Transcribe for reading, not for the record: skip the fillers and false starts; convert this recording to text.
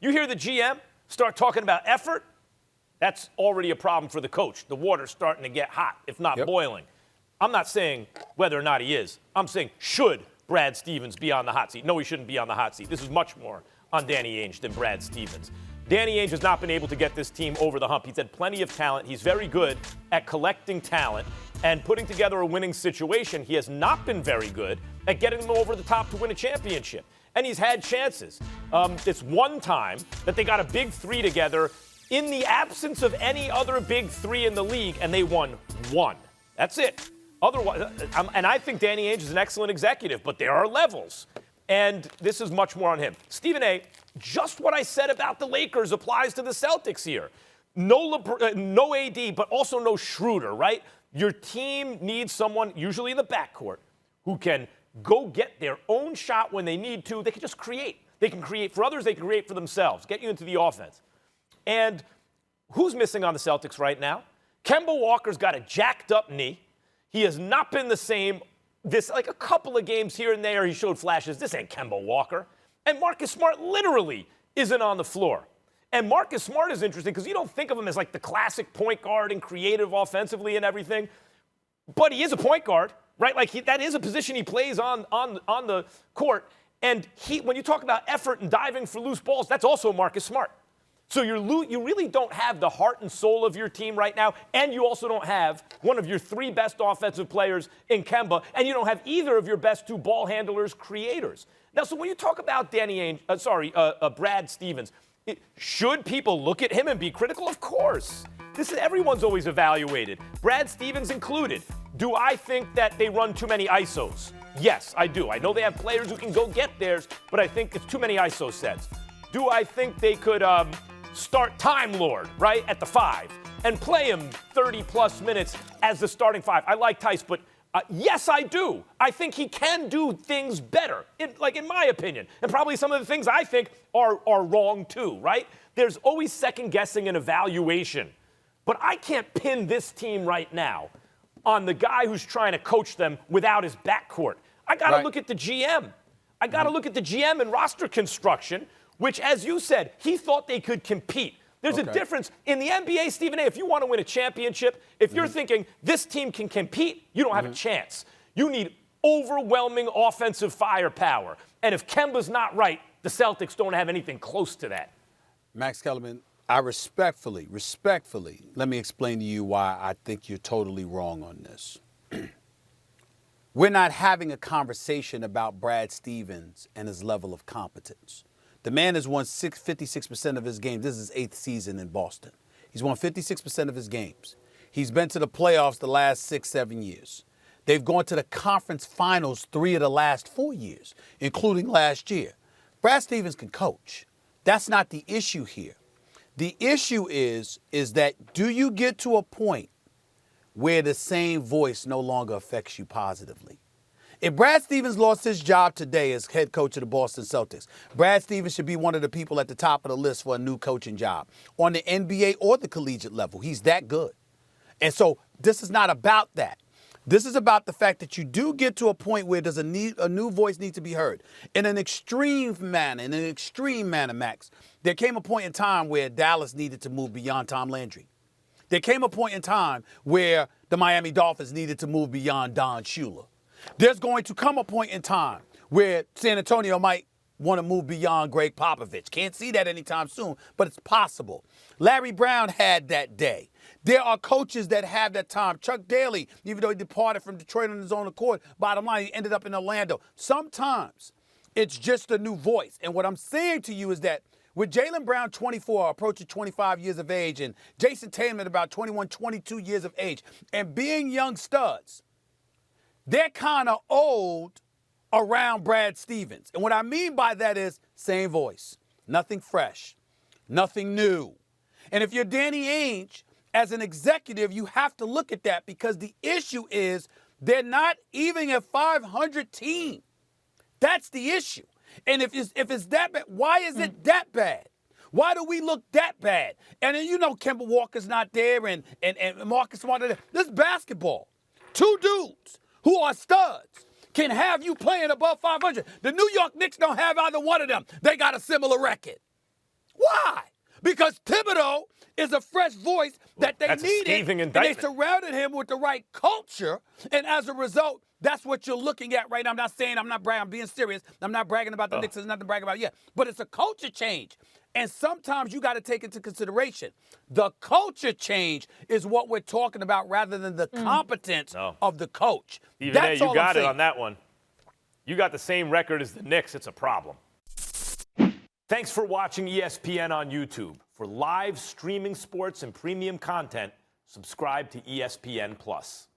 You hear the GM start talking about effort, that's already a problem for the coach. The water's starting to get hot, if not boiling. I'm not saying whether or not he is. I'm saying should Brad Stevens be on the hot seat? No, he shouldn't be on the hot seat. This is much more on Danny Ainge than Brad Stevens. Danny Ainge has not been able to get this team over the hump. He's had plenty of talent. He's very good at collecting talent and putting together a winning situation. He has not been very good at getting them over the top to win a championship. And he's had chances. It's one time that they got a big three together in the absence of any other big three in the league, and they won one. That's it. Otherwise, and I think Danny Ainge is an excellent executive, but there are levels. And this is much more on him. Stephen A., just what I said about the Lakers applies to the Celtics here. No AD, but also no Schroeder, right? Your team needs someone, usually in the backcourt, who can go get their own shot when they need to. They can just create. They can create for others. They can create for themselves, get you into the offense. And who's missing on the Celtics right now? Kemba Walker's got a jacked up knee. He has not been the same. Like a couple of games here and there, he showed flashes. This ain't Kemba Walker. And Marcus Smart literally isn't on the floor. And Marcus Smart is interesting because you don't think of him as like the classic point guard and creative offensively and everything. But he is a point guard, right? Like that is a position he plays on the court. And when you talk about effort and diving for loose balls, that's also Marcus Smart. So you really don't have the heart and soul of your team right now, and you also don't have one of your three best offensive players in Kemba, and you don't have either of your best two ball handlers, creators. Now, so when you talk about Brad Stevens, should people look at him and be critical? Of course. Everyone's always evaluated, Brad Stevens included. Do I think that they run too many ISOs? Yes, I do. I know they have players who can go get theirs, but I think it's too many ISO sets. Do I think they could start Time Lord, right, at the 5 and play him 30-plus minutes as the starting 5? I like Tice, but yes, I do. I think he can do things better, in my opinion. And probably some of the things I think are wrong too, right? There's always second-guessing and evaluation. But I can't pin this team right now on the guy who's trying to coach them without his backcourt. I got to look at the GM. I got to look at the GM and roster construction, which, as you said, he thought they could compete. There's a difference. In the NBA, Stephen A., if you want to win a championship, if you're thinking this team can compete, you don't have a chance. You need overwhelming offensive firepower. And if Kemba's not right, the Celtics don't have anything close to that. Max Kellerman, I respectfully, let me explain to you why I think you're totally wrong on this. We're not having a conversation about Brad Stevens and his level of competence. The man has won 56% of his games. This is his 8th season in Boston. He's won 56% of his games. He's been to the playoffs the last 6-7 years. They've gone to the conference finals 3 of the last 4 years, including last year. Brad Stevens can coach. That's not the issue here. The issue is that do you get to a point where the same voice no longer affects you positively? If Brad Stevens lost his job today as head coach of the Boston Celtics, Brad Stevens should be one of the people at the top of the list for a new coaching job on the NBA or the collegiate level. He's that good. And so this is not about that. This is about the fact that you do get to a point where there's a new voice needs to be heard. In an extreme manner, Max, there came a point in time where Dallas needed to move beyond Tom Landry. There came a point in time where the Miami Dolphins needed to move beyond Don Shula. There's going to come a point in time where San Antonio might want to move beyond Greg Popovich. Can't see that anytime soon, but it's possible. Larry Brown had that day. There are coaches that have that time. Chuck Daly, even though he departed from Detroit on his own accord, bottom line, he ended up in Orlando. Sometimes it's just a new voice. And what I'm saying to you is that with Jaylen Brown 24, approaching 25 years of age, and Jayson Tatum at about 21, 22 years of age, and being young studs, they're kind of old around Brad Stevens. And what I mean by that is same voice, nothing fresh, nothing new. And if you're Danny Ainge, as an executive, you have to look at that because the issue is they're not even a 500 team. That's the issue. And if it's that bad, why is it that bad? Why do we look that bad? And then Kemba Walker's not there and Marcus Smart. This is basketball. Two dudes who are studs can have you playing above 500. The New York Knicks don't have either one of them. They got a similar record. Why? Because Thibodeau is a fresh voice that they That's a needed, scathing and they indictment. surrounded him with the right culture, and as a result, that's what you're looking at right now. I'm not saying I'm not bragging. I'm being serious. I'm not bragging about the Knicks. There's nothing to brag about yet. But it's a culture change. And sometimes you got to take into consideration the culture change is what we're talking about rather than the competence of the coach. Even That's there, all you I'm got it saying. on that one. You got the same record as the Knicks. It's a problem. Thanks for watching ESPN on YouTube. For live streaming sports and premium content, subscribe to ESPN Plus.